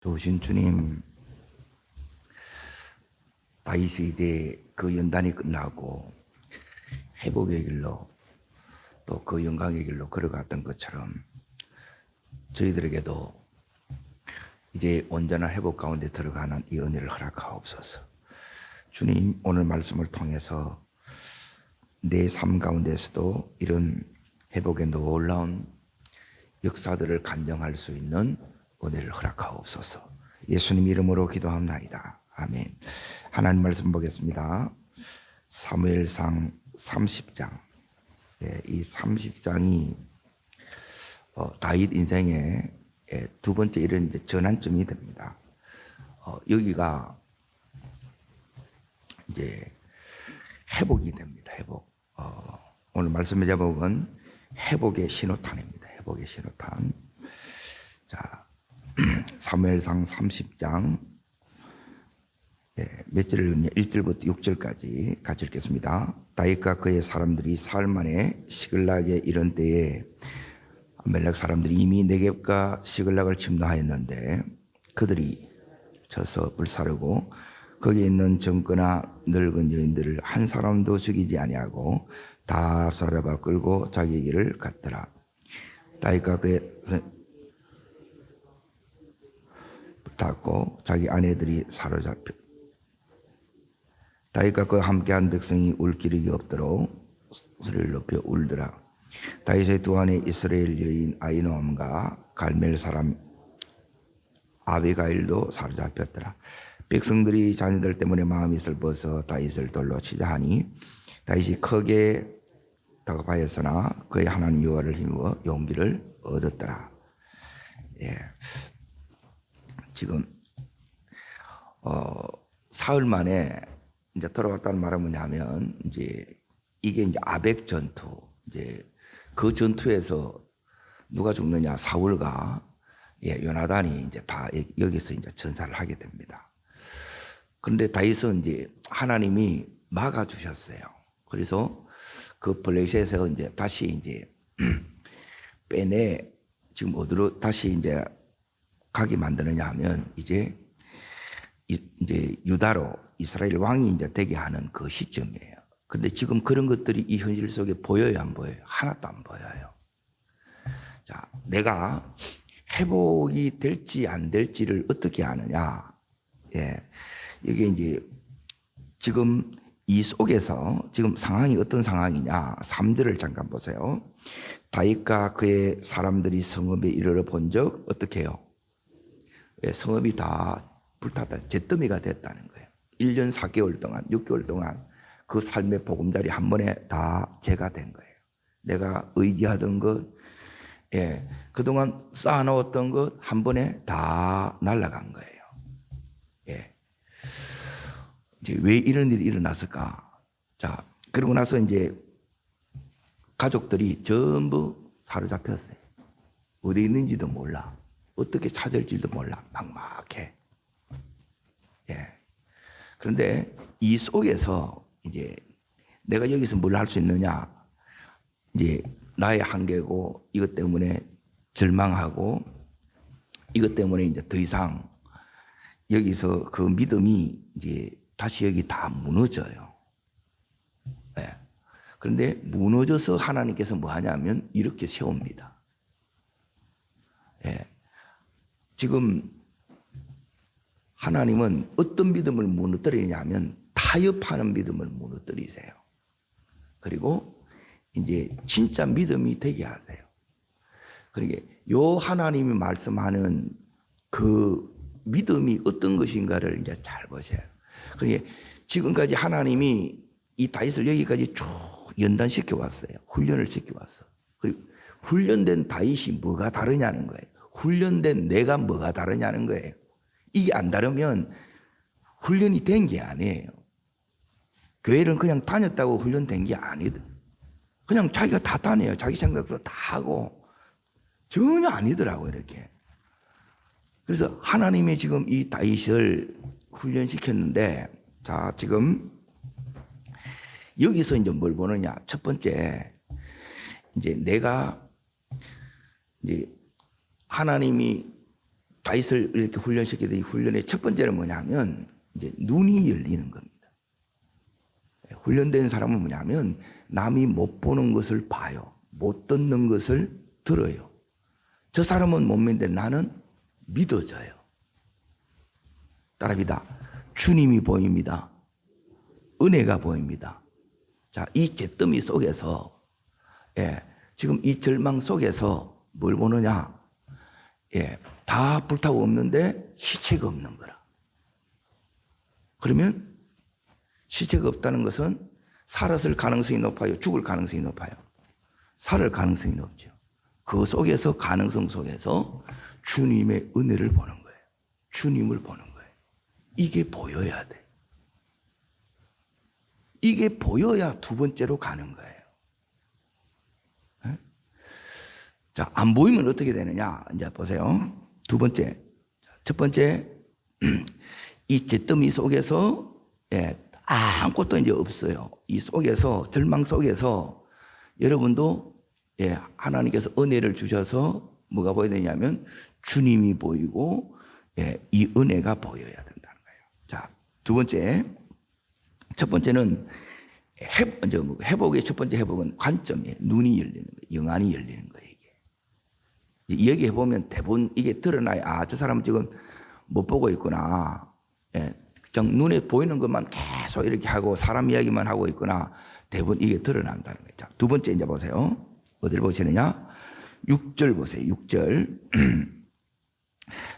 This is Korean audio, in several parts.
좋으신 주님, 다윗 시대의 그 연단이 끝나고 회복의 길로 또 그 영광의 길로 걸어갔던 것처럼 저희들에게도 이제 온전한 회복 가운데 들어가는 이 은혜를 허락하옵소서. 주님, 오늘 말씀을 통해서 내 삶 가운데서도 이런 회복의 놀라운 역사들을 간증할 수 있는 은혜를 허락하옵소서. 예수님 이름으로 기도합나이다. 아멘. 하나님 말씀 보겠습니다. 사무엘상 30장. 이 30장이 다윗 인생의 두 번째 이런 이제 전환점이 됩니다. 여기가 이제 회복이 됩니다. 회복. 오늘 말씀의 제목은 회복의 신호탄입니다. 회복의 신호탄. 자, 사무엘상 30장 몇 절을 1절부터 6절까지 같이 읽겠습니다. 다윗과 그의 사람들이 사흘 만에 시글락에 이른 때에 아말렉 사람들이 이미 네겝과 시글락을 침노하였는데 그들이 쳐서 불사르고 거기에 있는 젊거나 늙은 여인들을 한 사람도 죽이지 아니하고 다 사로잡아 끌고 자기 길을 갔더라. 다윗과 그의 닫고 자기 아내들이 사로잡혀 다윗과 그 함께한 백성이 울 기력이 없도록 소리를 높여 울더라. 다윗의 두 아내 이스라엘 여인 아히노암과 갈멜 사람 아비가일도 사로잡혔더라. 백성들이 자녀들 때문에 마음이 슬퍼서 다윗을 돌로 치자 하니 다윗이 크게 다급하였으나 그의 하나님 여호와를 힘입어 용기를 얻었더라. 지금 사흘 만에 이제 돌아왔다는 말은 뭐냐면 이제 이게 이제 아벡 전투, 이제 그 전투에서 누가 죽느냐, 사울과 요나단이 이제 다 여기서 이제 전사를 하게 됩니다. 그런데 다윗은 이제 하나님이 막아 주셨어요. 그래서 그 블레셋에서 이제 다시 이제 빼내 지금 어디로 다시 이제 가게 만드느냐 하면 이제 유다로 이스라엘 왕이 이제 되게 하는 그 시점이에요. 그런데 지금 그런 것들이 이 현실 속에 보여요, 안 보여요? 하나도 안 보여요. 자, 내가 회복이 될지 안 될지를 어떻게 아느냐? 이게 이제 지금 이 속에서 지금 상황이 어떤 상황이냐? 3절을 잠깐 보세요. 다윗과 그의 사람들이 성읍에 이르러 본 적 어떻게 해요? 성읍이 다 불탔다. 잿더미가 됐다는 거예요. 1년 4개월 동안, 6개월 동안 그 삶의 보금자리 한 번에 다 제가 된 거예요. 내가 의지하던 것, 그동안 쌓아놓았던 것 한 번에 다 날아간 거예요. 이제 왜 이런 일이 일어났을까? 자, 그러고 나서 이제 가족들이 전부 사로잡혔어요. 어디 있는지도 몰라. 어떻게 찾을지도 몰라. 막막해. 그런데 이 속에서 이제 내가 여기서 뭘 할 수 있느냐? 이제 나의 한계고 이것 때문에 절망하고 이것 때문에 이제 더 이상 여기서 그 믿음이 이제 다시 여기 다 무너져요. 그런데 무너져서 하나님께서 뭐 하냐면 이렇게 세웁니다. 지금 하나님은 어떤 믿음을 무너뜨리냐면 타협하는 믿음을 무너뜨리세요. 그리고 이제 진짜 믿음이 되게 하세요. 그러니까 요 하나님이 말씀하는 그 믿음이 어떤 것인가를 이제 잘 보세요. 그러니까 지금까지 하나님이 이 다윗을 여기까지 쭉 연단시켜 왔어요. 훈련을 시켜 왔어. 그리고 훈련된 다윗이 뭐가 다르냐는 거예요. 훈련된 내가 뭐가 다르냐는 거예요. 이게 안 다르면 훈련이 된 게 아니에요. 교회를 그냥 다녔다고 훈련된 게 아니거든. 그냥 자기가 다 다녀요. 자기 생각으로 다 하고 전혀 아니더라고요, 이렇게. 그래서 하나님이 지금 이 다윗을 훈련시켰는데, 자, 지금 여기서 이제 뭘 보느냐. 첫 번째, 이제 내가 이제 하나님이 다윗을 이렇게 훈련시키던 이 훈련의 첫 번째는 뭐냐면 이제 눈이 열리는 겁니다. 훈련된 사람은 뭐냐면 남이 못 보는 것을 봐요. 못 듣는 것을 들어요. 저 사람은 못 믿는데 나는 믿어져요. 따라합니다. 주님이 보입니다. 은혜가 보입니다. 자, 이 잿더미 속에서 지금 이 절망 속에서 뭘 보느냐? 다 불타고 없는데 시체가 없는 거라. 그러면 시체가 없다는 것은 살았을 가능성이 높아요? 죽을 가능성이 높아요? 살을 가능성이 높죠. 그 속에서 가능성 속에서 주님의 은혜를 보는 거예요. 주님을 보는 거예요. 이게 보여야 돼. 이게 보여야 두 번째로 가는 거예요. 자, 안 보이면 어떻게 되느냐? 이제 보세요. 두 번째. 첫 번째, 이 잿더미 속에서 아무것도 이제 없어요. 이 속에서, 절망 속에서 여러분도 하나님께서 은혜를 주셔서 뭐가 보여야 되냐면 주님이 보이고 이 은혜가 보여야 된다는 거예요. 자, 두 번째. 첫 번째는 회복의 첫 번째 회복은 관점이에요. 눈이 열리는 거예요. 영안이 열리는 거예요. 이게 얘기해보면 대부분 이게 드러나요. 아, 저 사람은 지금 못 보고 있구나. 그냥 눈에 보이는 것만 계속 이렇게 하고 사람 이야기만 하고 있구나. 대부분 이게 드러난다는 거예요. 자, 두 번째 이제 보세요. 어디를 보시느냐? 6절 보세요. 6절.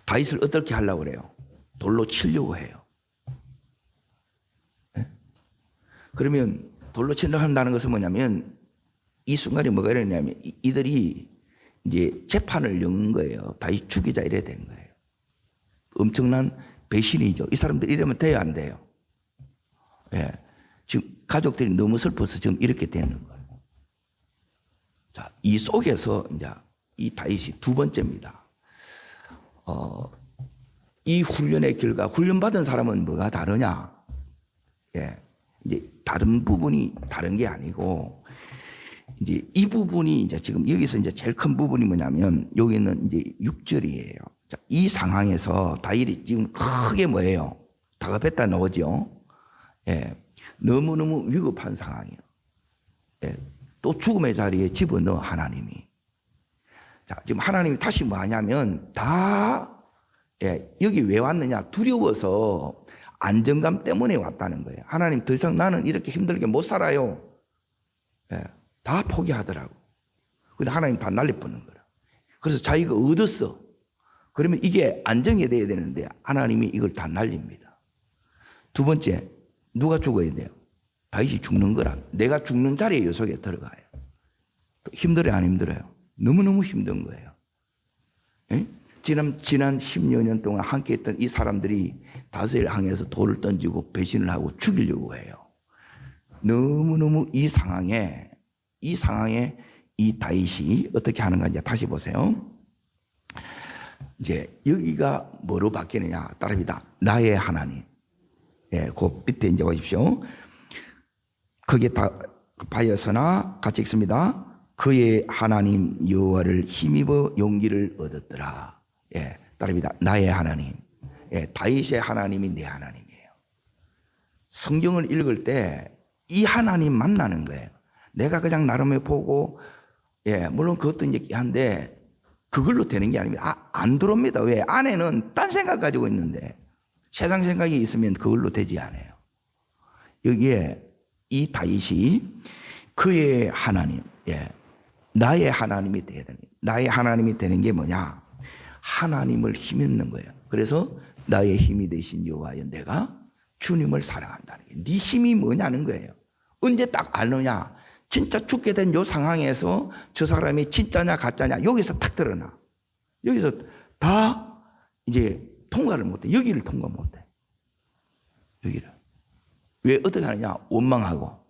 다윗을 어떻게 하려고 그래요? 돌로 치려고 해요. 그러면 돌로 치려고 한다는 것은 뭐냐면 이 순간에 뭐가 일어나냐면 이들이 이제 재판을 여는 거예요. 다윗 죽이자 이래 된 거예요. 엄청난 배신이죠. 이 사람들 이러면 돼요, 안 돼요? 지금 가족들이 너무 슬퍼서 지금 이렇게 되는 거예요. 자, 이 속에서 이제 이 다윗이 두 번째입니다. 이 훈련의 결과, 훈련받은 사람은 뭐가 다르냐? 이제 다른 부분이 다른 게 아니고, 이제 이 부분이 이제 지금 여기서 이제 제일 큰 부분이 뭐냐면, 여기는 이제 6절이에요. 자, 이 상황에서 다윗이 지금 크게 뭐예요? 다급했다 나오죠? 너무너무 위급한 상황이에요. 또 죽음의 자리에 집어넣어, 하나님이. 자, 지금 하나님이 다시 뭐 하냐면, 여기 왜 왔느냐? 두려워서 안정감 때문에 왔다는 거예요. 하나님 더 이상 나는 이렇게 힘들게 못 살아요. 다 포기하더라고. 근데 하나님 다 날려버리는 거라. 그래서 자기가 얻었어. 그러면 이게 안정이 돼야 되는데 하나님이 이걸 다 날립니다. 두 번째, 누가 죽어야 돼요? 다윗이 죽는 거라. 내가 죽는 자리에 요 속에 들어가요. 힘들어요, 안 힘들어요? 너무너무 힘든 거예요. 지난 10여 년 동안 함께 했던 이 사람들이 다윗을 향해서 돌을 던지고 배신을 하고 죽이려고 해요. 너무너무 이 상황에 이 다윗이 어떻게 하는가 이제 다시 보세요. 이제 여기가 뭐로 바뀌느냐? 따릅니다. 나의 하나님. 그 밑에 이제 보십시오. 거기에 다 바였으나 같이 읽습니다. 그의 하나님 여호와를 힘입어 용기를 얻었더라. 따릅니다. 나의 하나님. 다윗의 하나님이 내 하나님이에요. 성경을 읽을 때 이 하나님 만나는 거예요. 내가 그냥 나름에 보고, 물론 그것도 이제 한데, 그걸로 되는 게 아닙니다. 안 들어옵니다. 왜? 안에는 딴 생각 가지고 있는데, 세상 생각이 있으면 그걸로 되지 않아요. 여기에 이 다윗이 그의 하나님, 나의 하나님이 되어야 됩니다. 나의 하나님이 되는 게 뭐냐? 하나님을 힘입는 거예요. 그래서 나의 힘이 되신 여호와여, 내가 주님을 사랑한다는 게, 네 힘이 뭐냐는 거예요. 언제 딱 아느냐? 진짜 죽게 된 요 상황에서 저 사람이 진짜냐 가짜냐 여기서 탁 드러나. 여기서 다 이제 통과를 못해. 여기를 통과 못해. 여기를. 왜 어떻게 하느냐? 원망하고.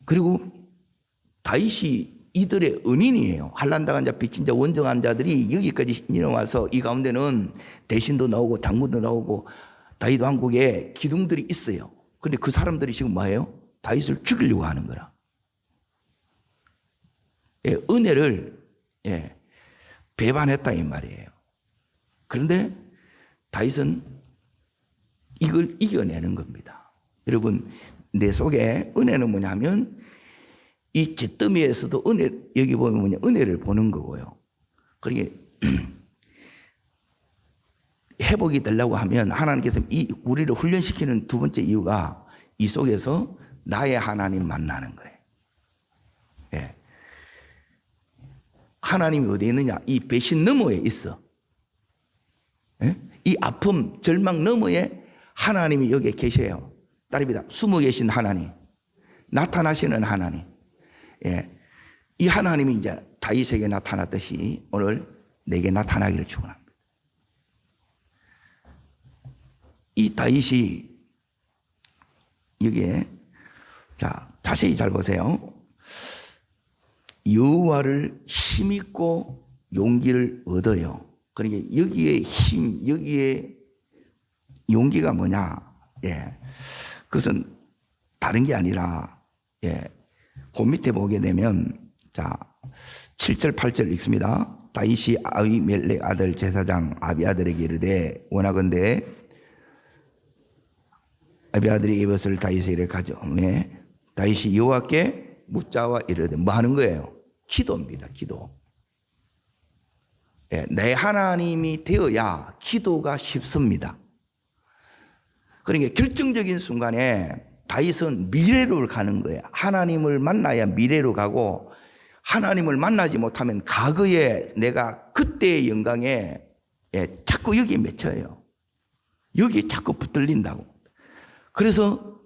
그리고 다윗이 이들의 은인이에요. 환난당한 자, 빚진 자, 원정한 자들이 여기까지 내려와서 이 가운데는 대신도 나오고 장군도 나오고 다윗 왕국에 기둥들이 있어요. 근데 그 사람들이 지금 뭐예요? 다윗을 죽이려고 하는 거라. 은혜를 배반했다 이 말이에요. 그런데 다윗은 이걸 이겨내는 겁니다. 여러분, 내 속에 은혜는 뭐냐면 이 잿더미에서도 은혜, 여기 보면 뭐냐, 은혜를 보는 거고요. 그러니까 회복이 되려고 하면 하나님께서 우리를 훈련시키는 두 번째 이유가 이 속에서 나의 하나님 만나는 거예요. 예. 하나님이 어디에 있느냐? 이 배신 너머에 있어. 예? 이 아픔, 절망 너머에 하나님이 여기에 계셔요. 딸입니다. 숨어 계신 하나님, 나타나시는 하나님. 예. 이 하나님이 이제 다윗에게 나타났듯이 오늘 내게 나타나기를 축원합니다. 이 다윗이 여기에 자 자세히 잘 보세요. 여호와를 힘입고 용기를 얻어요. 그러니까 여기에 힘, 여기에 용기가 뭐냐? 예, 그것은 다른 게 아니라 그 밑에 보게 되면 자 7절 8절 읽습니다. 다윗이 아히멜렉 아들 제사장 아비아들에게 이르되 원하건대 아비아들이 이것을 다윗에게 이르게 가져오매 다윗이 여호와께 묻자와 이르되 뭐 하는 거예요? 기도입니다. 기도. 내 하나님이 되어야 기도가 쉽습니다. 그러니까 결정적인 순간에 다윗은 미래로 가는 거예요. 하나님을 만나야 미래로 가고 하나님을 만나지 못하면 과거에 내가 그때의 영광에 자꾸 여기에 맺혀요. 여기에 자꾸 붙들린다고. 그래서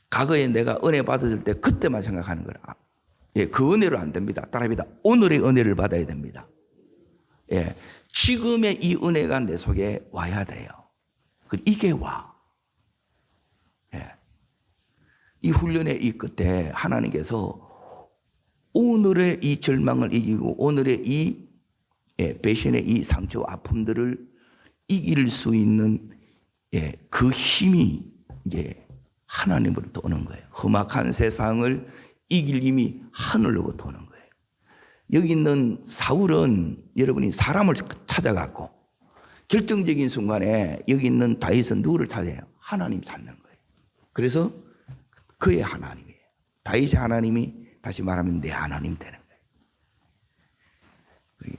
과거에 내가 은혜 받았을 때 그때만 생각하는 거라. 그 은혜로 안 됩니다. 따라합니다. 오늘의 은혜를 받아야 됩니다. 지금의 이 은혜가 내 속에 와야 돼요. 이게 와. 이 훈련의 이 끝에 하나님께서 오늘의 이 절망을 이기고 오늘의 이 배신의 이 상처와 아픔들을 이길 수 있는 그 힘이 이제 하나님으로부터 오는 거예요. 험악한 세상을 이길 힘이 하늘로부터 오는 거예요. 여기 있는 사울은 여러분이 사람을 찾아갔고 결정적인 순간에 여기 있는 다윗은 누구를 찾아요? 하나님 찾는 거예요. 그래서 그의 하나님이에요. 다윗의 하나님이 다시 말하면 내 하나님 되는 거예요.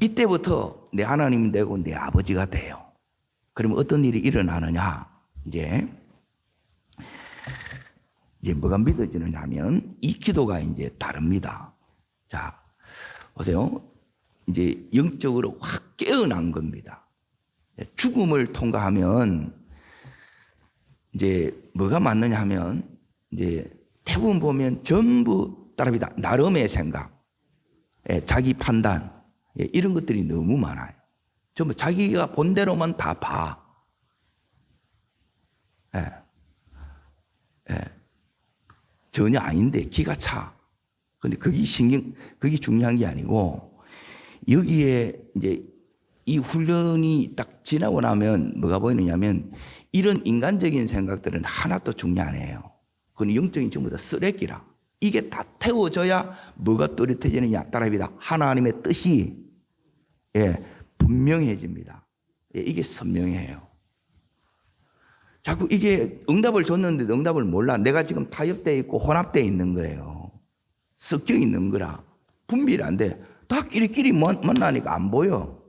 이때부터 내 하나님 되고 내 아버지가 돼요. 그러면 어떤 일이 일어나느냐? 이제 뭐가 믿어지느냐 하면 이 기도가 이제 다릅니다. 자, 보세요. 이제 영적으로 확 깨어난 겁니다. 죽음을 통과하면 이제 뭐가 맞느냐 하면 이제 대부분 보면 전부 따라합니다. 나름의 생각, 자기 판단, 이런 것들이 너무 많아요. 전부 자기가 본 대로만 다 봐. 전혀 아닌데 기가 차. 근데 그게 중요한 게 아니고 여기에 이제 이 훈련이 딱 지나고 나면 뭐가 보이느냐면 이런 인간적인 생각들은 하나도 중요 안 해요. 그건 영적인 전부 다 쓰레기라. 이게 다 태워져야 뭐가 또렷해지느냐. 따라합니다. 하나님의 뜻이 분명해집니다. 이게 선명해요. 자꾸 이게 응답을 줬는데 응답을 몰라. 내가 지금 타협되어 있고 혼합되어 있는 거예요. 섞여 있는 거라. 분별이 안 돼. 다 끼리끼리 만나니까 안 보여.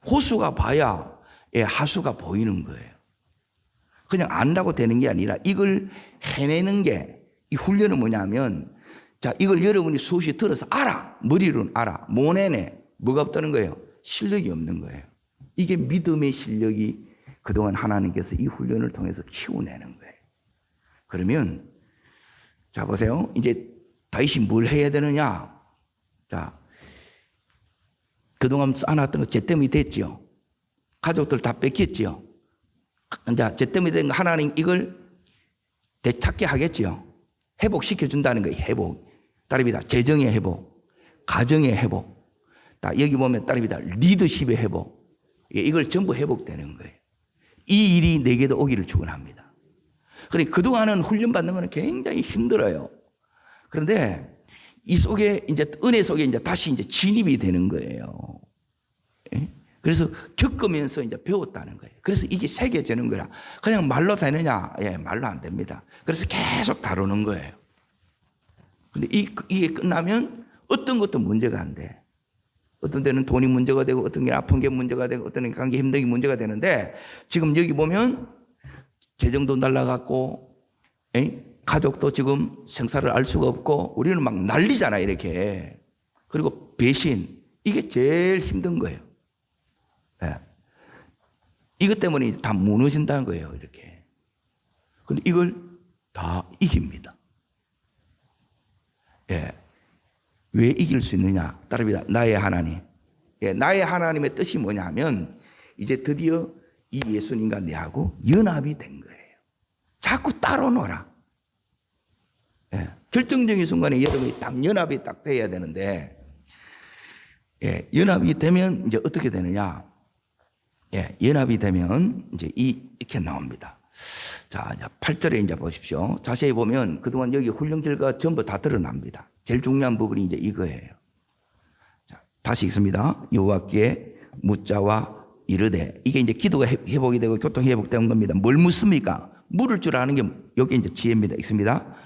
호수가 봐야 하수가 보이는 거예요. 그냥 안다고 되는 게 아니라 이걸 해내는 게 이 훈련은 뭐냐면 자, 이걸 여러분이 수시 들어서 알아. 머리로는 알아. 못 해내. 뭐가 없다는 거예요? 실력이 없는 거예요. 이게 믿음의 실력이 그동안 하나님께서 이 훈련을 통해서 키워내는 거예요. 그러면 자 보세요. 이제 다윗이 뭘 해야 되느냐? 자, 그동안 쌓아놨던 거 쟤 때문에 됐죠. 가족들 다 뺏겼죠. 자, 쟤 때문에 된 거 하나님 이걸 되찾게 하겠죠. 회복시켜준다는 거예요. 회복. 따릅니다. 재정의 회복, 가정의 회복. 여기 보면 따릅니다. 리더십의 회복. 이걸 전부 회복되는 거예요. 이 일이 내게도 오기를 축원합니다. 그러니까 그동안은 훈련받는 거는 굉장히 힘들어요. 그런데 이 속에 이제 은혜 속에 이제 다시 이제 진입이 되는 거예요. 그래서 겪으면서 이제 배웠다는 거예요. 그래서 이게 새겨지는 거라. 그냥 말로 되느냐? 예, 말로 안 됩니다. 그래서 계속 다루는 거예요. 근데 이게 끝나면 어떤 것도 문제가 안 돼. 어떤 데는 돈이 문제가 되고, 어떤 게 아픈 게 문제가 되고, 어떤 게 관계 힘든 게 문제가 되는데, 지금 여기 보면 재정도 날라갔고, 가족도 지금 생사를 알 수가 없고, 우리는 막 난리잖아, 이렇게. 그리고 배신. 이게 제일 힘든 거예요. 예. 이것 때문에 다 무너진다는 거예요, 이렇게. 근데 이걸 다 이깁니다. 예. 왜 이길 수 있느냐? 따릅니다. 나의 하나님. 예, 나의 하나님의 뜻이 뭐냐 하면, 이제 드디어 이 예수님과 내하고 연합이 된 거예요. 자꾸 따로 놀아. 예, 결정적인 순간에 여러분이 딱 연합이 딱 돼야 되는데, 예, 연합이 되면 이제 어떻게 되느냐? 예, 연합이 되면 이제 이렇게 나옵니다. 자, 이제 8절에 이제 보십시오. 자세히 보면 그동안 여기 훈련 결과가 전부 다 드러납니다. 제일 중요한 부분이 이제 이거예요. 자, 다시 읽습니다. 여호와께 묻자와 이르되. 이게 이제 기도가 회복이 되고 교통이 회복되는 겁니다. 뭘 묻습니까? 물을 줄 아는 게 여기 이제 지혜입니다. 읽습니다.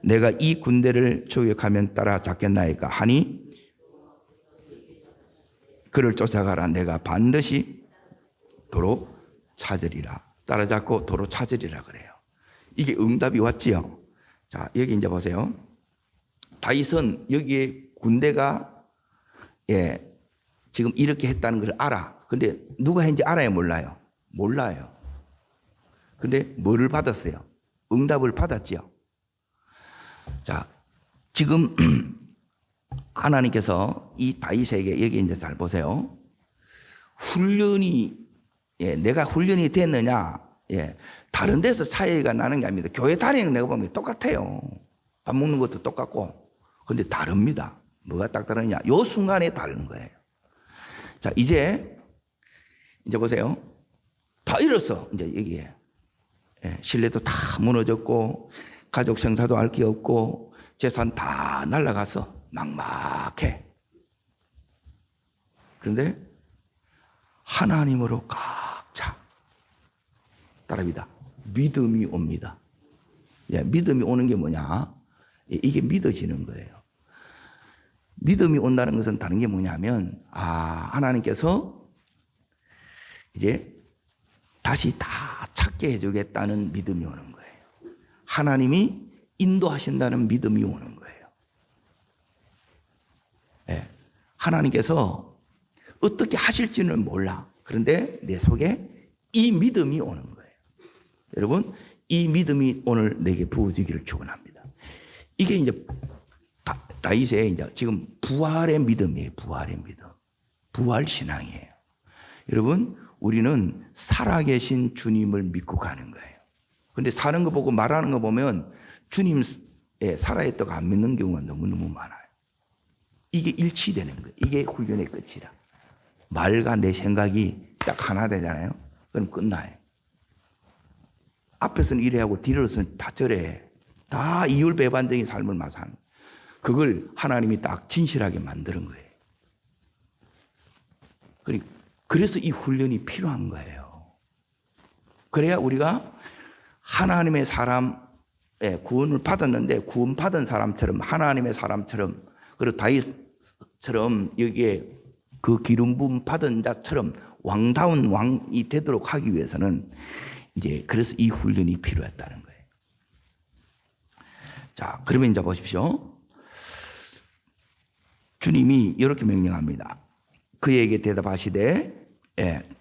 내가 이 군대를 추격하면 따라잡겠나이까 하니 그를 쫓아가라. 내가 반드시 도로 찾으리라. 따라잡고 도로 찾으리라 그래요. 이게 응답이 왔지요. 자, 여기 이제 보세요. 다윗은 여기에 군대가 지금 이렇게 했다는 걸 알아. 근데 누가 했는지 알아요, 몰라요? 몰라요. 근데 뭐를 받았어요? 응답을 받았지요. 자, 지금 하나님께서 이 다윗에게 여기 이제 잘 보세요. 훈련이 내가 훈련이 됐느냐? 다른 데서 차이가 나는 게 아닙니다. 교회 다니는 내가 보면 똑같아요. 밥 먹는 것도 똑같고. 근데 다릅니다. 뭐가 딱 다르냐? 요 순간에 다른 거예요. 자, 이제 보세요. 다 잃었어. 이제 여기에. 신뢰도 다 무너졌고, 가족 생사도 알 게 없고, 재산 다 날아가서 막막해. 그런데 하나님으로 꽉 차. 따라합니다. 믿음이 옵니다. 믿음이 오는 게 뭐냐? 이게 믿어지는 거예요. 믿음이 온다는 것은 다른 게 뭐냐면, 하나님께서 이제 다시 다 찾게 해주겠다는 믿음이 오는 거예요. 하나님이 인도하신다는 믿음이 오는 거예요. 하나님께서 어떻게 하실지는 몰라. 그런데 내 속에 이 믿음이 오는 거예요. 여러분, 이 믿음이 오늘 내게 부어지기를 축원합니다. 이게 이제 다윗의 이제 지금 부활의 믿음이에요. 부활의 믿음. 부활 신앙이에요. 여러분, 우리는 살아계신 주님을 믿고 가는 거예요. 근데 사는 거 보고 말하는 거 보면 주님 살아있다고 안 믿는 경우가 너무너무 많아요. 이게 일치되는 거예요. 이게 훈련의 끝이라. 말과 내 생각이 딱 하나 되잖아요. 그럼 끝나요. 앞에서는 이래 하고 뒤로서는 다 저래. 다 이율배반적인 삶을 마사하는 거예요. 그걸 하나님이 딱 진실하게 만드는 거예요. 그래서 이 훈련이 필요한 거예요. 그래야 우리가 하나님의 사람의 구원을 받았는데 구원받은 사람처럼 하나님의 사람처럼 그리고 다윗처럼 여기에 그 기름 부음 받은 자처럼 왕다운 왕이 되도록 하기 위해서는 이제 그래서 이 훈련이 필요했다는 거예요. 자, 그러면 이제 보십시오. 주님이 이렇게 명령합니다. 그에게 대답하시되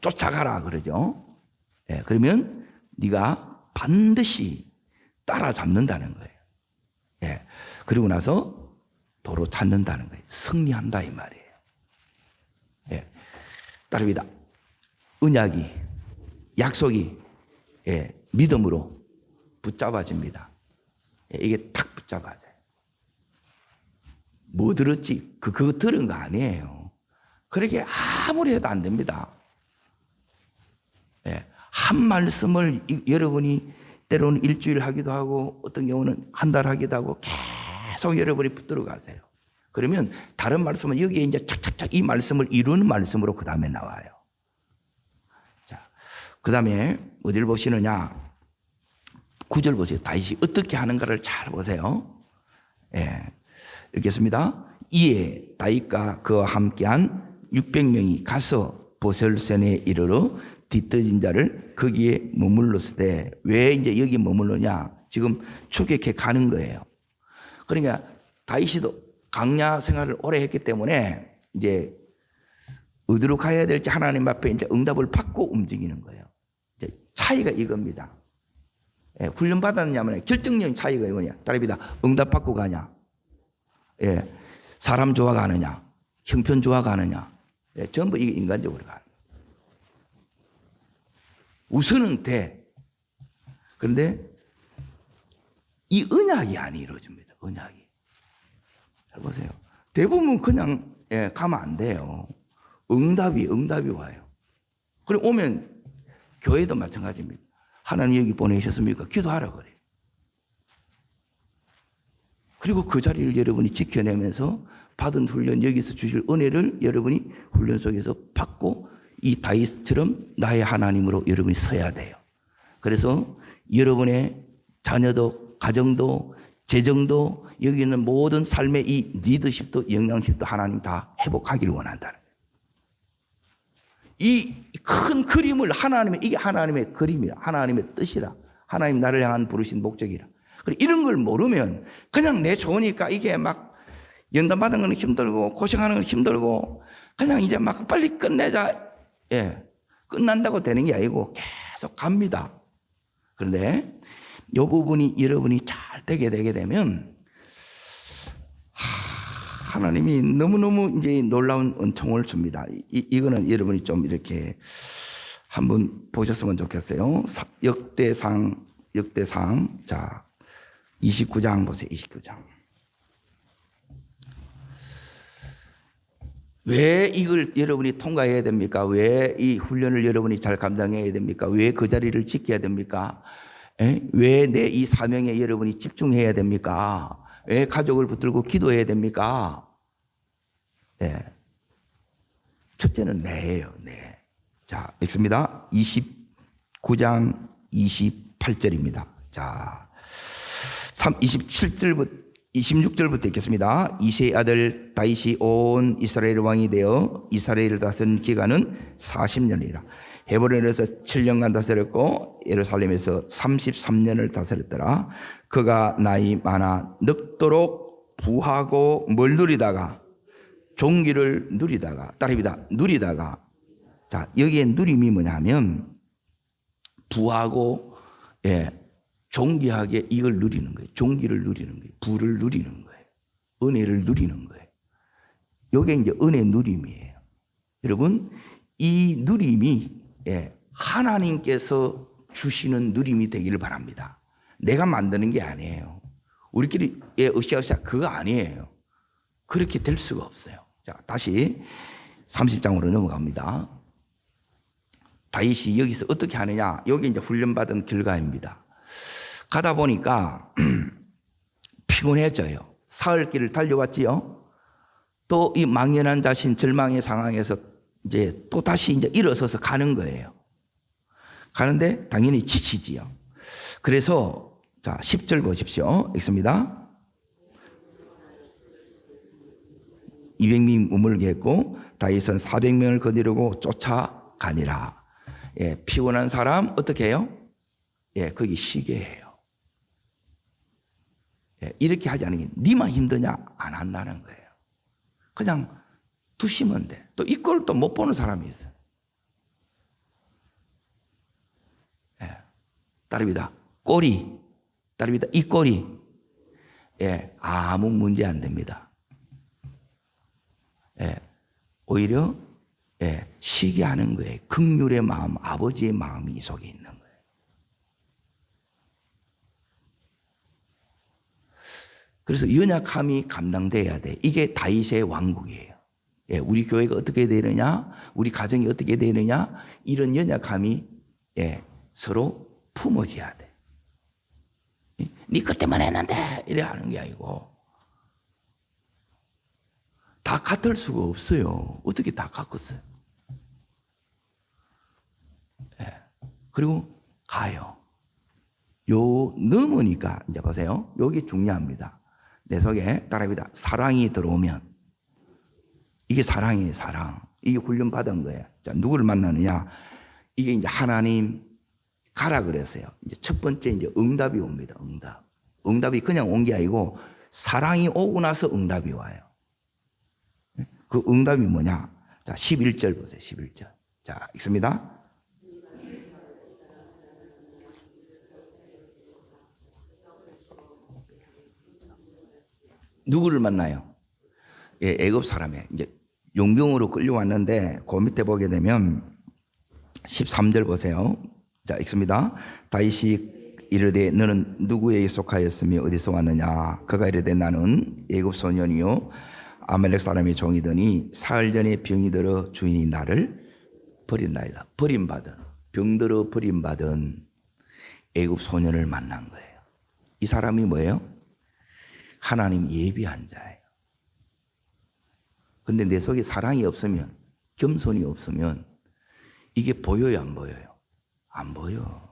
쫓아가라 그러죠. 그러면 네가 반드시 따라잡는다는 거예요. 그리고 나서 도로 찾는다는 거예요. 승리한다 이 말이에요. 따릅니다. 언약이 약속이 믿음으로 붙잡아집니다. 이게 탁 붙잡아져요. 뭐 들었지? 그거 들은 거 아니에요. 그렇게 아무리 해도 안 됩니다. 한 말씀을 여러분이 때로는 일주일 하기도 하고 어떤 경우는 한 달 하기도 하고 계속 여러분이 붙들어 가세요. 그러면 다른 말씀은 여기에 이제 착착착 이 말씀을 이루는 말씀으로 그 다음에 나와요. 그 다음에 어디를 보시느냐? 9절 보세요. 다윗이 어떻게 하는가를 잘 보세요. 예, 읽겠습니다. 이에 다윗과 그와 함께한 600명이 가서 보셀센에 이르러 뒤떨어진 자를 거기에 머물렀을 왜 이제 여기 머물렀냐? 지금 추격해 가는 거예요. 그러니까 다윗이도 강야 생활을 오래 했기 때문에 이제 어디로 가야 될지 하나님 앞에 이제 응답을 받고 움직이는 거예요. 이제 차이가 이겁니다. 예, 훈련 받았냐면 결정적인 차이가 이거냐? 다릅니다. 응답 받고 가냐? 예, 사람 좋아가느냐? 형편 좋아가느냐? 예, 전부 이게 인간적으로 가는. 우선은 돼. 그런데 이 언약이 안 이루어집니다. 언약이. 잘 보세요. 대부분 그냥 가면 안 돼요. 응답이 와요. 그리고 오면 교회도 마찬가지입니다. 하나님 여기 보내셨습니까? 기도하라 그래요. 그리고 그 자리를 여러분이 지켜내면서 받은 훈련, 여기서 주실 은혜를 여러분이 훈련 속에서 받고 이 다윗처럼 나의 하나님으로 여러분이 서야 돼요. 그래서 여러분의 자녀도, 가정도, 재정도, 여기 있는 모든 삶의 이 리더십도 영향십도 하나님 다 회복하기를 원한다는 거예요. 이 큰 그림을 이게 하나님의 그림이라, 하나님의 뜻이라, 하나님 나를 향한 부르신 목적이라. 이런 걸 모르면 그냥 내 좋으니까 이게 막 연단 받은 건 힘들고 고생하는 건 힘들고 그냥 이제 막 빨리 끝내자. 예. 끝난다고 되는 게 아니고 계속 갑니다. 그런데 이 부분이 여러분이 잘 되게 되면 하나님이 너무너무 이제 놀라운 은총을 줍니다. 이거는 여러분이 좀 이렇게 한번 보셨으면 좋겠어요. 역대상. 자, 29장 보세요. 29장. 왜 이걸 여러분이 통과해야 됩니까? 왜 이 훈련을 여러분이 잘 감당해야 됩니까? 왜 그 자리를 지켜야 됩니까? 왜 내 이 사명에 여러분이 집중해야 됩니까? 왜 가족을 붙들고 기도해야 됩니까? 네. 첫째는 내예요. 내. 자, 읽습니다. 29장 28절입니다. 자, 26절부터 읽겠습니다. 이새의 아들 다윗이 온 이스라엘 왕이 되어 이스라엘을 다스린 기간은 40년이라. 헤브론에서 7년간 다스렸고 예루살렘에서 33년을 다스렸더라. 그가 나이 많아 늙도록 부하고 뭘 누리다가 종기를 누리다가 따릅니다. 누리다가. 자, 여기에 누림이 뭐냐면 부하고 종기하게 이걸 누리는 거예요. 종기를 누리는 거예요. 부를 누리는 거예요. 은혜를 누리는 거예요. 이게 이제 은혜 누림이에요. 여러분, 이 누림이 하나님께서 주시는 누림이 되기를 바랍니다. 내가 만드는 게 아니에요. 우리끼리 으쌰으쌰 그거 아니에요. 그렇게 될 수가 없어요. 자, 다시 30장으로 넘어갑니다. 다윗이 여기서 어떻게 하느냐? 여기 이제 훈련받은 결과입니다. 가다 보니까 피곤해져요. 사흘길을 달려왔지요. 또 이 망연한 자신, 절망의 상황에서 이제 또 다시 이제 일어서서 가는 거예요. 가는데 당연히 지치지요. 그래서 자, 10절 보십시오. 읽습니다. 200명이 머물게 했고 다윗은 400명을 거느리고 쫓아가니라. 피곤한 사람 어떻게 해요? 거기 쉬게 해요. 이렇게 하지 않으면 니만 힘드냐? 안 한다는 거예요. 그냥 두시면 돼. 또 이걸 또 못 보는 사람이 있어요. 따릅니다. 꼬리. 따릅니다. 이 꼬리. 아무 문제 안 됩니다. 오히려 쉬게 하는 거예요. 긍휼의 마음, 아버지의 마음이 이 속에 있는 거예요. 그래서 연약함이 감당돼야 돼. 이게 다윗의 왕국이에요. 우리 교회가 어떻게 되느냐, 우리 가정이 어떻게 되느냐, 이런 연약함이 서로 품어져야 돼. 네 그때만 했는데 이래 하는 게 아니고 다 같을 수가 없어요. 어떻게 다 같겠어요? 그리고 가요. 요 넘으니까 이제 보세요. 여기 중요합니다. 내 속에 따라합니다. 사랑이 들어오면 이게 사랑이에요. 사랑. 이게 훈련받은 거예요. 자, 누구를 만나느냐? 이게 이제 하나님 가라 그랬어요. 이제 첫 번째 이제 응답이 옵니다. 응답. 응답이 그냥 온 게 아니고 사랑이 오고 나서 응답이 와요. 그 응답이 뭐냐? 자, 11절 보세요. 11절. 자, 읽습니다. 누구를 만나요? 예, 애굽 사람에 이제 용병으로 끌려왔는데 그 밑에 보게 되면 13절 보세요. 자, 읽습니다. 다윗이 이르되 너는 누구에게 속하였으며 어디서 왔느냐? 그가 이르되 나는 애굽 소년이요 아말렉 사람의 종이더니 사흘 전에 병이 들어 주인이 나를 버린나이다. 버림받은, 병들어 버림받은 애굽 소년을 만난 거예요. 이 사람이 뭐예요? 하나님 예비한 자예요. 근데 내 속에 사랑이 없으면, 겸손이 없으면 이게 보여요, 안 보여요? 안 보여.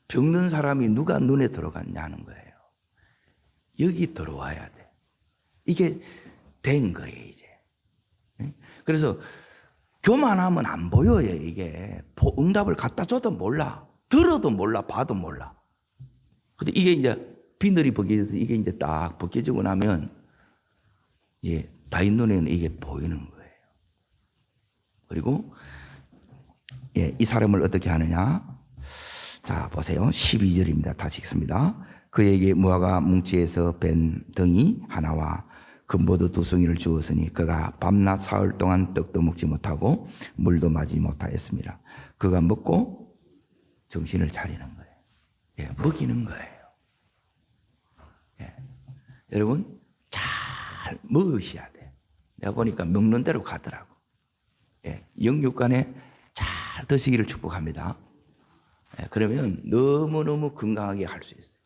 병든 사람이 누가 눈에 들어갔냐는 거예요. 여기 들어와야 돼. 이게 된 거예요, 이제. 그래서 교만하면 안 보여요, 이게. 응답을 갖다 줘도 몰라. 들어도 몰라, 봐도 몰라. 근데 이게 이제 비늘이 벗겨져서 이게 이제 딱 벗겨지고 나면, 예, 다윗 눈에는 이게 보이는 거예요. 그리고, 예, 이 사람을 어떻게 하느냐? 자, 보세요. 12절입니다. 다시 읽습니다. 그에게 무화과 뭉치에서 벤 덩이 하나와 금보도 2숭이를 주었으니 그가 밤낮 사흘 동안 떡도 먹지 못하고 물도 마지 못하였습니다. 그가 먹고 정신을 차리는 거예요. 예, 먹이는 거예요. 예. 여러분, 잘 먹으셔야 돼요. 내가 보니까 먹는 대로 가더라고. 예, 영육간에 잘 드시기를 축복합니다. 예, 그러면 너무너무 건강하게 할 수 있어요.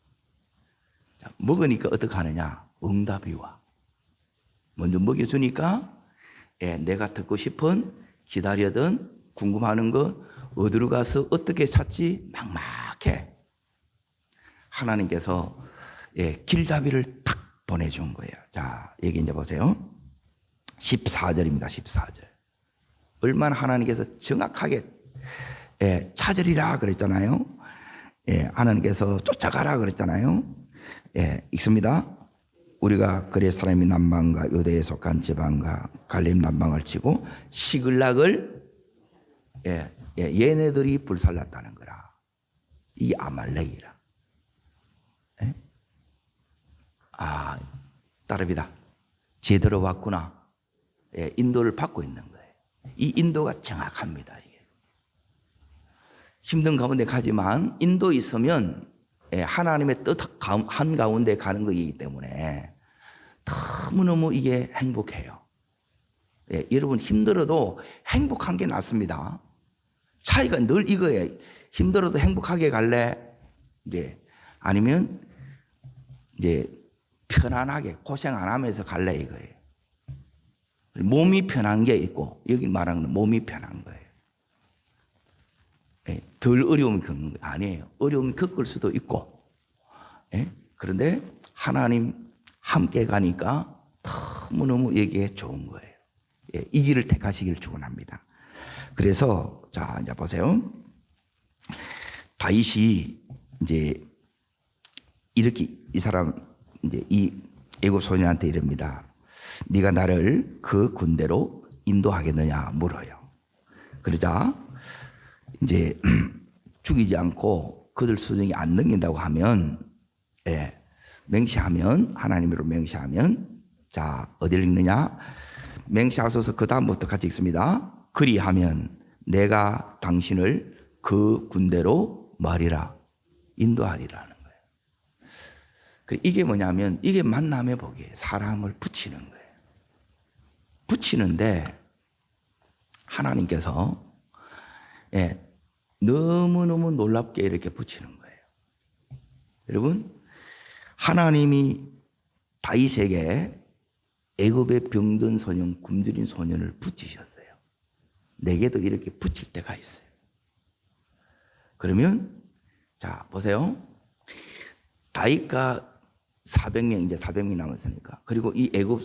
자, 먹으니까 어떻게 하느냐? 응답이 와. 먼저 먹여주니까, 예, 내가 듣고 싶은, 기다려던, 궁금하는 거, 어디로 가서 어떻게 찾지? 막막해. 하나님께서, 예, 길잡이를 탁 보내준 거예요. 자, 여기 이제 보세요. 14절입니다. 14절. 얼마나 하나님께서 정확하게, 예, 찾으리라 그랬잖아요. 예, 하나님께서 쫓아가라 그랬잖아요. 예, 읽습니다. 우리가 그래 사람이 남방과 유대에 속한 지방과 갈림 남방을 치고 시글락을, 예, 예, 얘네들이 불살랐다는 거라. 이 아말렉이라. 예? 아, 따릅니다. 제대로 왔구나. 예, 인도를 받고 있는 거예요. 이 인도가 정확합니다. 이게. 힘든 가운데 가지만 인도 있으면, 예, 하나님의 뜻 한가운데 가는 것이기 때문에 너무너무 이게 행복해요. 예, 여러분 힘들어도 행복한 게 낫습니다. 차이가 늘 이거예요. 힘들어도 행복하게 갈래? 이제 아니면 이제 편안하게 고생 안 하면서 갈래 이거예요. 몸이 편한 게 있고 여기 말하는 건 몸이 편한 거예요. 예, 덜 어려움을 겪는 거 아니에요. 어려움 겪을 수도 있고, 예? 그런데 하나님 함께 가니까 너무너무 여기에 좋은 거예요. 예, 이 길을 택하시길 축원합니다. 그래서 자, 이제 보세요. 다윗이 이제 이렇게 이 사람 이제 이 애굽 소년한테 이릅니다. 네가 나를 그 군대로 인도하겠느냐 물어요. 그러자 이제 죽이지 않고 그들 수정이 안 넘긴다고 하면, 예, 맹시하면, 하나님으로 맹시하면, 자, 어디를 읽느냐? 맹시하소서. 그 다음부터 같이 읽습니다. 그리하면 내가 당신을 그 군대로 말이라 인도하리라는 거예요. 이게 뭐냐면 이게 만남의 복이에요. 사람을 붙이는 거예요. 붙이는데 하나님께서, 예, 너무너무 놀랍게 이렇게 붙이는 거예요. 여러분, 하나님이 다윗에게 애굽의 병든 소년, 굶주린 소년을 붙이셨어요. 내게도 이렇게 붙일 때가 있어요. 그러면 자 보세요. 다윗과 400명 이제 400명 남았으니까 그리고 이 애굽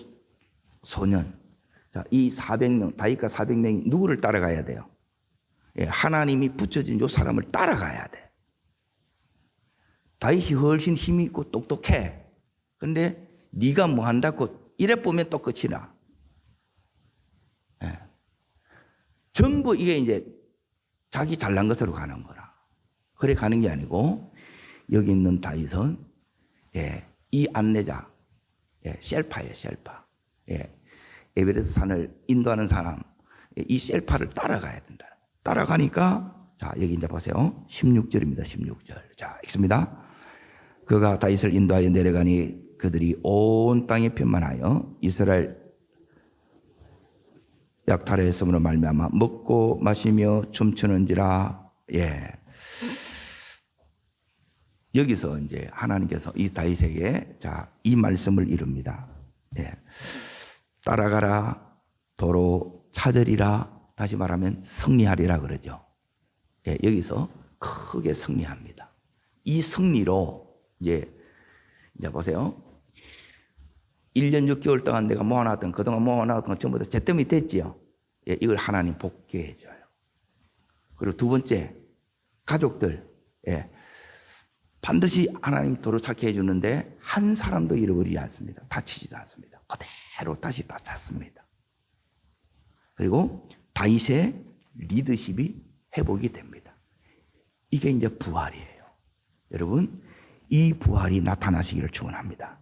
소년 자 이 400명 다윗과 400명이 누구를 따라가야 돼요? 예, 하나님이 붙여진 요 사람을 따라가야 돼. 다윗이 훨씬 힘이 있고 똑똑해. 근데 네가 뭐 한다고 이래 보면 또 끝이 나. 예. 전부 이게 이제 자기 잘난 것으로 가는 거라. 그래 가는 게 아니고 여기 있는 다윗은 예, 이 안내자 예, 셀파예요, 셀파. 예, 에베레스트 산을 인도하는 사람 이 셀파를 따라가야 된다. 따라가니까 자 여기 이제 보세요. 16절입니다. 16절. 자 읽습니다. 그가 다윗을 인도하여 내려가니 그들이 온 땅에 편만하여 이스라엘 약탈했음으로 말미암아 먹고 마시며 춤추는지라. 예. 여기서 이제 하나님께서 이 다윗에게 자 이 말씀을 이룹니다. 예. 따라가라 도로 찾으리라. 다시 말하면 승리하리라 그러죠. 예, 여기서 크게 승리합니다. 이 승리로 이제 보세요. 1년 6개월 동안 내가 모아놨던 그동안 모아놨던 건 전부 다 제 때문에 됐지요. 예, 이걸 하나님 복귀해 줘요. 그리고 두 번째 가족들 예, 반드시 하나님 도로 찾게 해주는데 한 사람도 잃어버리지 않습니다. 다치지도 않습니다. 그대로 다시 다 찾습니다. 그리고 다윗의 리더십이 회복이 됩니다. 이게 이제 부활이에요. 여러분 이 부활이 나타나시기를 축원합니다.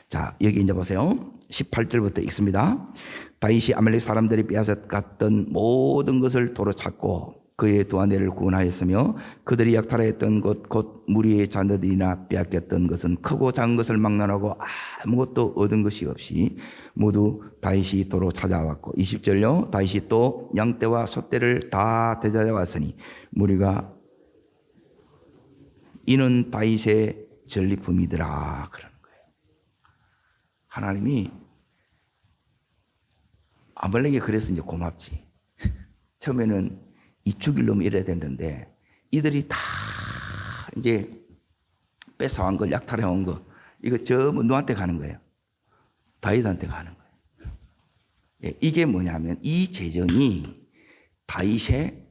자 여기 이제 보세요. 18절부터 읽습니다. 다윗이 아말렉 사람들이 빼앗았던 모든 것을 도로 찾고 그의 두 아내를 구원하였으며 그들이 약탈하였던 것 곧 무리의 자녀들이나 빼앗겼던 것은 크고 작은 것을 막론하고 아무것도 얻은 것이 없이 모두 다윗이 도로 찾아왔고 20절요. 다윗이 또 양떼와 소떼를 다 되찾아왔으니 무리가 이는 다윗의 전리품이더라 그러는 거예요. 하나님이 아말렉이 그래서 이제 고맙지. 처음에는 이 죽일 놈 이래야 됐는데 이들이 다 이제 뺏어온 걸 약탈해온 거 이거 전부 누구한테 가는 거예요? 다윗한테 가는 거예요. 예, 이게 뭐냐면 이 재정이 다윗의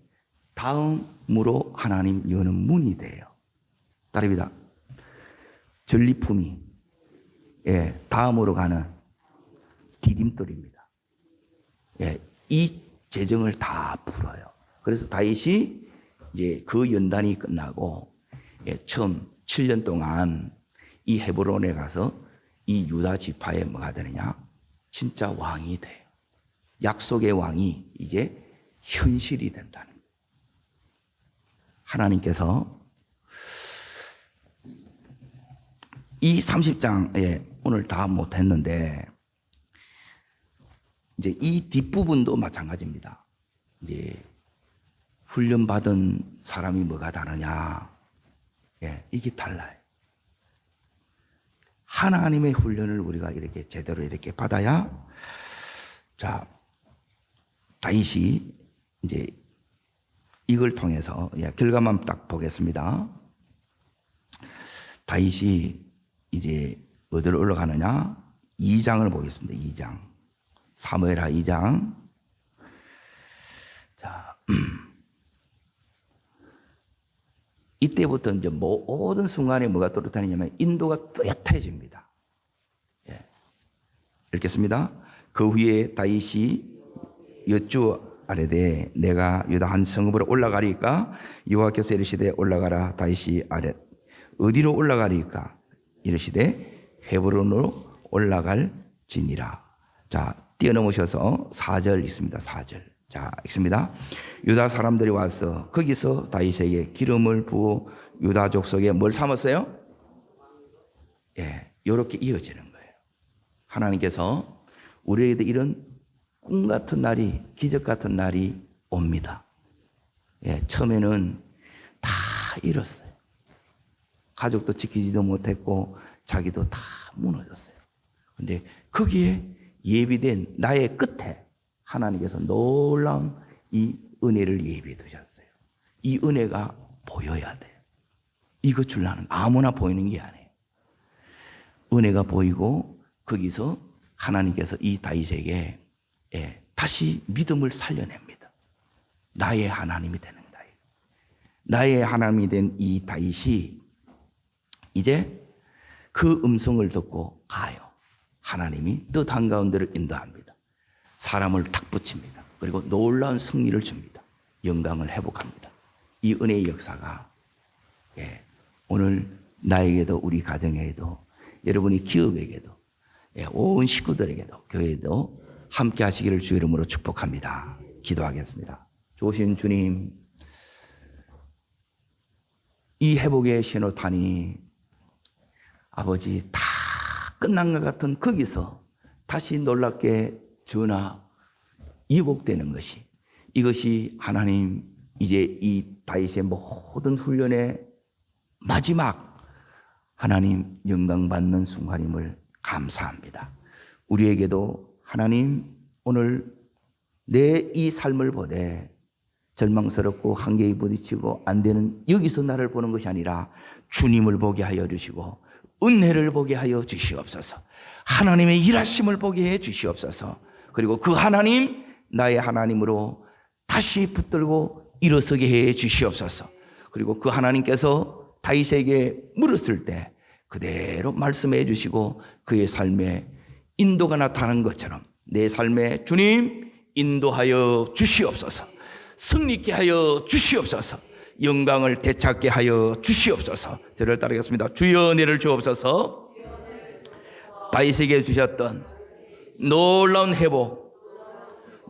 다음으로 하나님 여는 문이 돼요. 따릅니다. 전리품이 예, 다음으로 가는 디딤돌입니다. 예, 이 재정을 다 풀어요. 그래서 다윗이 이제 그 연단이 끝나고 예, 처음 7년 동안 이 헤브론에 가서 이 유다 지파에 뭐가 되느냐? 진짜 왕이 돼요. 약속의 왕이 이제 현실이 된다는 거예요. 하나님께서 이 30장에 오늘 다 못했는데 이제 이 뒷부분도 마찬가지입니다. 이제 훈련받은 사람이 뭐가 다르냐? 예, 이게 달라요. 하나님의 훈련을 우리가 이렇게 제대로 이렇게 받아야 자, 다윗이 이제 이걸 통해서 예, 결과만 딱 보겠습니다. 다윗이 이제 어디로 올라가느냐? 2장을 보겠습니다. 2장. 사무엘하 2장. 자, 이때부터 이제 모든 순간에 뭐가 또렷하냐면 인도가 뚜렷해집니다. 예. 읽겠습니다. 그 후에 다윗이 여쭈아래되 내가 유다 한 성읍으로 올라가리까 여호와께서 이르시되 올라가라. 다윗이 아래 어디로 올라가리까 이르시되 헤브론으로 올라갈지니라. 자, 뛰어넘으셔서 4절 있습니다. 4절. 자, 읽습니다. 유다 사람들이 와서 거기서 다윗에게 기름을 부어 유다 족속에 뭘 삼았어요? 예, 이렇게 이어지는 거예요. 하나님께서 우리에게 이런 꿈 같은 날이, 기적 같은 날이 옵니다. 예, 처음에는 다 잃었어요. 가족도 지키지도 못했고 자기도 다 무너졌어요. 그런데 거기에 예비된 나의 끝에 하나님께서 놀라운 이 은혜를 예비해 두셨어요. 이 은혜가 보여야 돼요. 이것 줄라는 아무나 보이는 게 아니에요. 은혜가 보이고 거기서 하나님께서 이 다윗에게 다시 믿음을 살려냅니다. 나의 하나님이 되는 다윗. 나의 하나님이 된 이 다윗이 이제 그 음성을 듣고 가요. 하나님이 뜻 한가운데를 인도합니다. 사람을 탁 붙입니다. 그리고 놀라운 승리를 줍니다. 영광을 회복합니다. 이 은혜의 역사가 오늘 나에게도 우리 가정에도 여러분이 기업에게도 온 식구들에게도 교회에도 함께 하시기를 주의 이름으로 축복합니다. 기도하겠습니다. 좋으신 주님, 이 회복의 신호탄이 아버지 다 끝난 것 같은 거기서 다시 놀랍게 전하 이복되는 것이, 이것이 하나님 이제 이 다윗의 모든 훈련의 마지막 하나님 영광 받는 순간임을 감사합니다. 우리에게도 하나님 오늘 내 이 삶을 보되 절망스럽고 한계에 부딪히고 안 되는 여기서 나를 보는 것이 아니라 주님을 보게 하여 주시고 은혜를 보게 하여 주시옵소서. 하나님의 일하심을 보게 해 주시옵소서. 그리고 그 하나님, 나의 하나님으로 다시 붙들고 일어서게 해 주시옵소서. 그리고 그 하나님께서 다윗에게 물었을 때 그대로 말씀해 주시고 그의 삶에 인도가 나타난 것처럼 내 삶에 주님 인도하여 주시옵소서. 승리케 하여 주시옵소서. 영광을 되찾게 하여 주시옵소서. 저를 따르겠습니다. 주여 은혜를 주옵소서. 다윗에게 주셨던 놀라운 회복,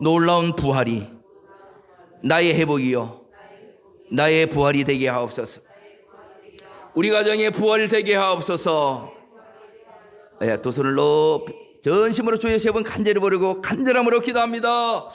놀라운 부활이 나의 회복이요 나의 부활이 되게 하옵소서. 우리 가정의 부활이 되게 하옵소서. 두 손을 높이 전심으로 주의 세 번 간절히 부르고 간절함으로 기도합니다.